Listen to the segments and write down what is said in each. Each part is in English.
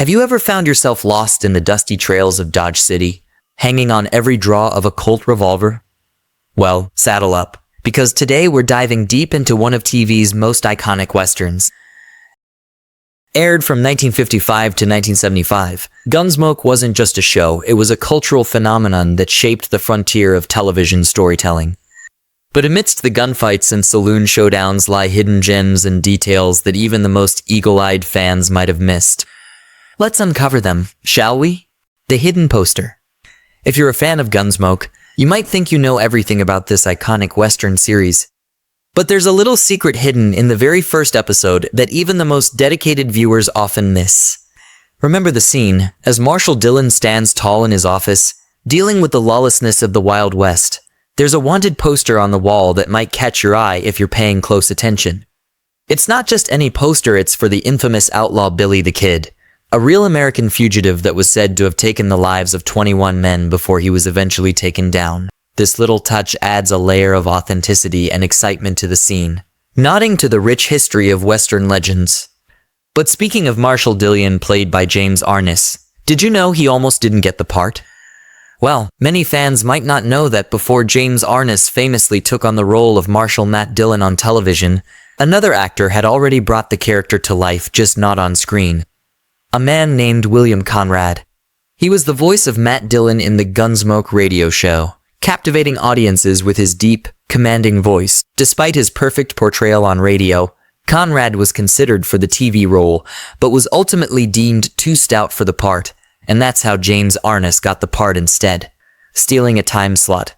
Have you ever found yourself lost in the dusty trails of Dodge City, hanging on every draw of a Colt revolver? Well, saddle up, because today we're diving deep into one of TV's most iconic westerns. Aired from 1955 to 1975, Gunsmoke wasn't just a show, it was a cultural phenomenon that shaped the frontier of television storytelling. But amidst the gunfights and saloon showdowns lie hidden gems and details that even the most eagle-eyed fans might have missed. Let's uncover them, shall we? The hidden poster. If you're a fan of Gunsmoke, you might think you know everything about this iconic Western series. But there's a little secret hidden in the very first episode that even the most dedicated viewers often miss. Remember the scene, as Marshal Dillon stands tall in his office, dealing with the lawlessness of the Wild West. There's a wanted poster on the wall that might catch your eye if you're paying close attention. It's not just any poster, it's for the infamous outlaw Billy the Kid, a real American fugitive that was said to have taken the lives of 21 men before he was eventually taken down. This little touch adds a layer of authenticity and excitement to the scene, nodding to the rich history of Western legends. But speaking of Marshal Dillon, played by James Arness, did you know he almost didn't get the part? Well, many fans might not know that before James Arness famously took on the role of Marshal Matt Dillon on television, another actor had already brought the character to life, just not on screen. A man named William Conrad. He was the voice of Matt Dillon in the Gunsmoke radio show, captivating audiences with his deep, commanding voice. Despite his perfect portrayal on radio, Conrad was considered for the TV role, but was ultimately deemed too stout for the part, and that's how James Arness got the part instead, stealing a time slot.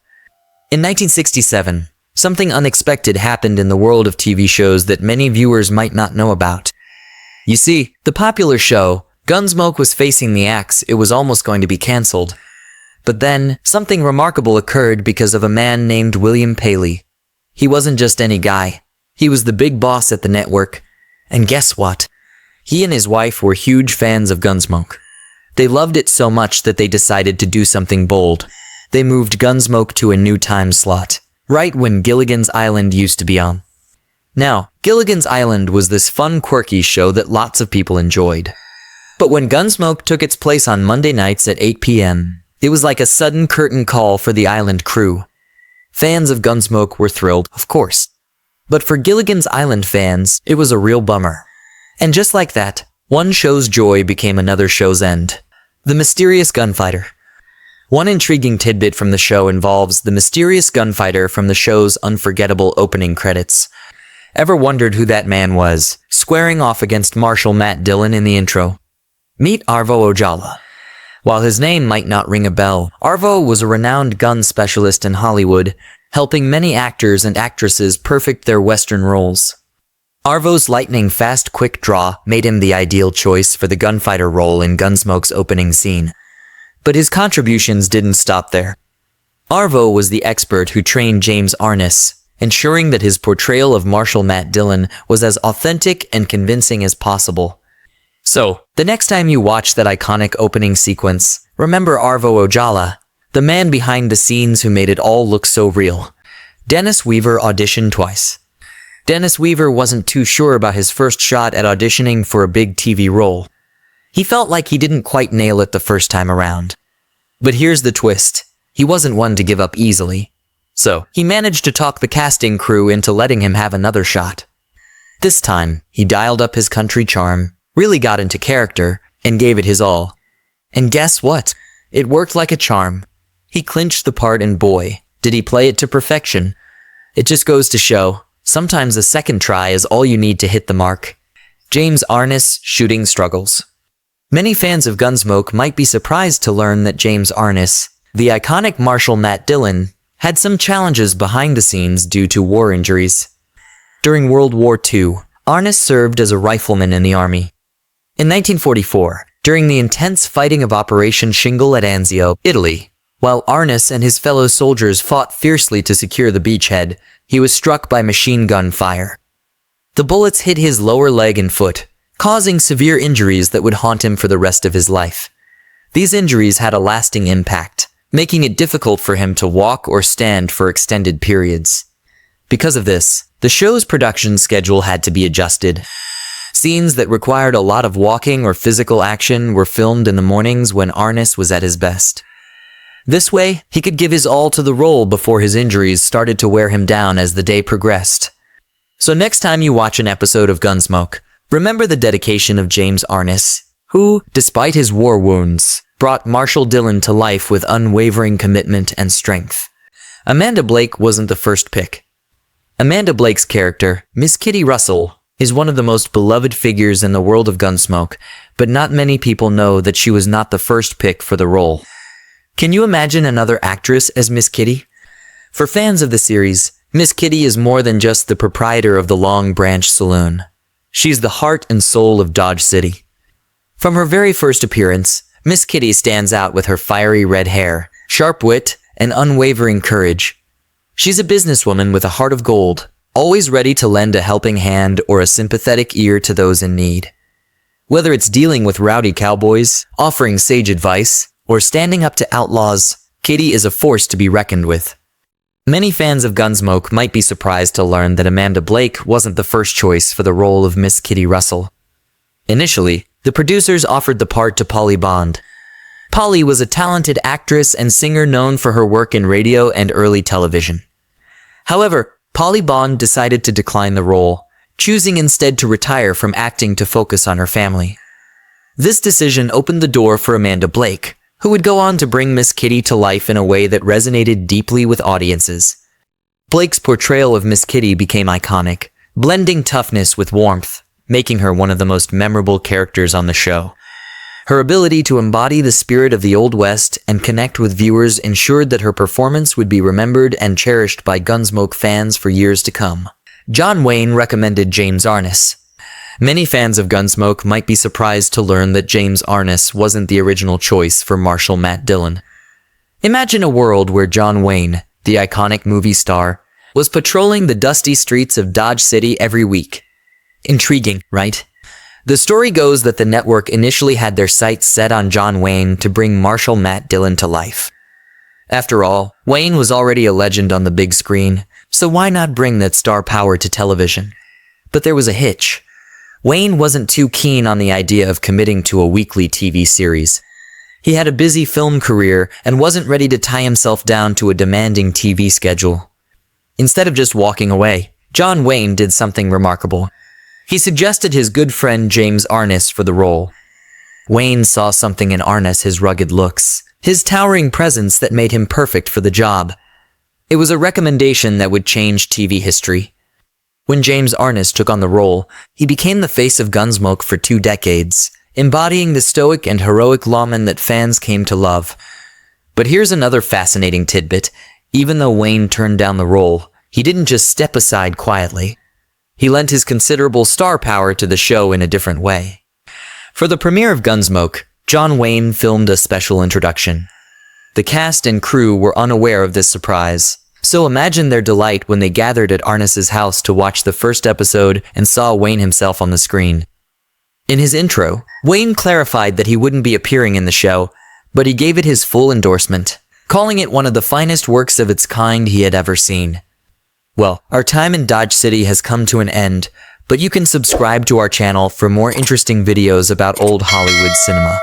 In 1967, something unexpected happened in the world of TV shows that many viewers might not know about. You see, the popular show, Gunsmoke, was facing the axe. It was almost going to be cancelled. But then, something remarkable occurred because of a man named William Paley. He wasn't just any guy. He was the big boss at the network. And guess what? He and his wife were huge fans of Gunsmoke. They loved it so much that they decided to do something bold. They moved Gunsmoke to a new time slot, right when Gilligan's Island used to be on. Now, Gilligan's Island was this fun, quirky show that lots of people enjoyed. But when Gunsmoke took its place on Monday nights at 8 p.m., it was like a sudden curtain call for the island crew. Fans of Gunsmoke were thrilled, of course. But for Gilligan's Island fans, it was a real bummer. And just like that, one show's joy became another show's end. The mysterious gunfighter. One intriguing tidbit from the show involves the mysterious gunfighter from the show's unforgettable opening credits. Ever wondered who that man was, squaring off against Marshal Matt Dillon in the intro? Meet Arvo Ojala. While his name might not ring a bell, Arvo was a renowned gun specialist in Hollywood, helping many actors and actresses perfect their Western roles. Arvo's lightning-fast quick draw made him the ideal choice for the gunfighter role in Gunsmoke's opening scene. But his contributions didn't stop there. Arvo was the expert who trained James Arness, ensuring that his portrayal of Marshal Matt Dillon was as authentic and convincing as possible. So, the next time you watch that iconic opening sequence, remember Arvo Ojala, the man behind the scenes who made it all look so real. Dennis Weaver auditioned twice. Dennis Weaver wasn't too sure about his first shot at auditioning for a big TV role. He felt like he didn't quite nail it the first time around. But here's the twist. He wasn't one to give up easily. So, he managed to talk the casting crew into letting him have another shot. This time, he dialed up his country charm, really got into character, and gave it his all. And guess what? It worked like a charm. He clinched the part, and boy, did he play it to perfection. It just goes to show, sometimes a second try is all you need to hit the mark. James Arness shooting struggles. Many fans of Gunsmoke might be surprised to learn that James Arness, the iconic Marshal Matt Dillon, had some challenges behind the scenes due to war injuries. During World War II, Arness served as a rifleman in the army. In 1944, during the intense fighting of Operation Shingle at Anzio, Italy, while Arness and his fellow soldiers fought fiercely to secure the beachhead, he was struck by machine gun fire. The bullets hit his lower leg and foot, causing severe injuries that would haunt him for the rest of his life. These injuries had a lasting impact, making it difficult for him to walk or stand for extended periods. Because of this, the show's production schedule had to be adjusted. Scenes that required a lot of walking or physical action were filmed in the mornings when Arnis was at his best. This way, he could give his all to the role before his injuries started to wear him down as the day progressed. So next time you watch an episode of Gunsmoke, remember the dedication of James Arnis, who, despite his war wounds, brought Marshall Dillon to life with unwavering commitment and strength. Amanda Blake wasn't the first pick. Amanda Blake's character, Miss Kitty Russell, is one of the most beloved figures in the world of Gunsmoke, but not many people know that she was not the first pick for the role. Can you imagine another actress as Miss Kitty? For fans of the series, Miss Kitty is more than just the proprietor of the Long Branch Saloon. She's the heart and soul of Dodge City. From her very first appearance, Miss Kitty stands out with her fiery red hair, sharp wit, and unwavering courage. She's a businesswoman with a heart of gold, always ready to lend a helping hand or a sympathetic ear to those in need. Whether it's dealing with rowdy cowboys, offering sage advice, or standing up to outlaws, Kitty is a force to be reckoned with. Many fans of Gunsmoke might be surprised to learn that Amanda Blake wasn't the first choice for the role of Miss Kitty Russell. Initially, the producers offered the part to Polly Bond. Polly was a talented actress and singer known for her work in radio and early television. However, Polly Bond decided to decline the role, choosing instead to retire from acting to focus on her family. This decision opened the door for Amanda Blake, who would go on to bring Miss Kitty to life in a way that resonated deeply with audiences. Blake's portrayal of Miss Kitty became iconic, blending toughness with warmth, making her one of the most memorable characters on the show. Her ability to embody the spirit of the Old West and connect with viewers ensured that her performance would be remembered and cherished by Gunsmoke fans for years to come. John Wayne recommended James Arnis. Many fans of Gunsmoke might be surprised to learn that James Arnis wasn't the original choice for Marshall Matt Dillon. Imagine a world where John Wayne, the iconic movie star, was patrolling the dusty streets of Dodge City every week. Intriguing, right? The story goes that the network initially had their sights set on John Wayne to bring Marshall Matt Dillon to life. After all, Wayne was already a legend on the big screen, so why not bring that star power to television? But there was a hitch. Wayne wasn't too keen on the idea of committing to a weekly TV series. He had a busy film career and wasn't ready to tie himself down to a demanding TV schedule. Instead of just walking away, John Wayne did something remarkable. He suggested his good friend James Arnis for the role. Wayne saw something in Arnis, his rugged looks, his towering presence that made him perfect for the job. It was a recommendation that would change TV history. When James Arnis took on the role, he became the face of Gunsmoke for 2 decades, embodying the stoic and heroic lawman that fans came to love. But here's another fascinating tidbit. Even though Wayne turned down the role, he didn't just step aside quietly. He lent his considerable star power to the show in a different way. For the premiere of Gunsmoke, John Wayne filmed a special introduction. The cast and crew were unaware of this surprise, so imagine their delight when they gathered at Arnis's house to watch the first episode and saw Wayne himself on the screen. In his intro, Wayne clarified that he wouldn't be appearing in the show, but he gave it his full endorsement, calling it one of the finest works of its kind he had ever seen. Well, our time in Dodge City has come to an end, but you can subscribe to our channel for more interesting videos about old Hollywood cinema.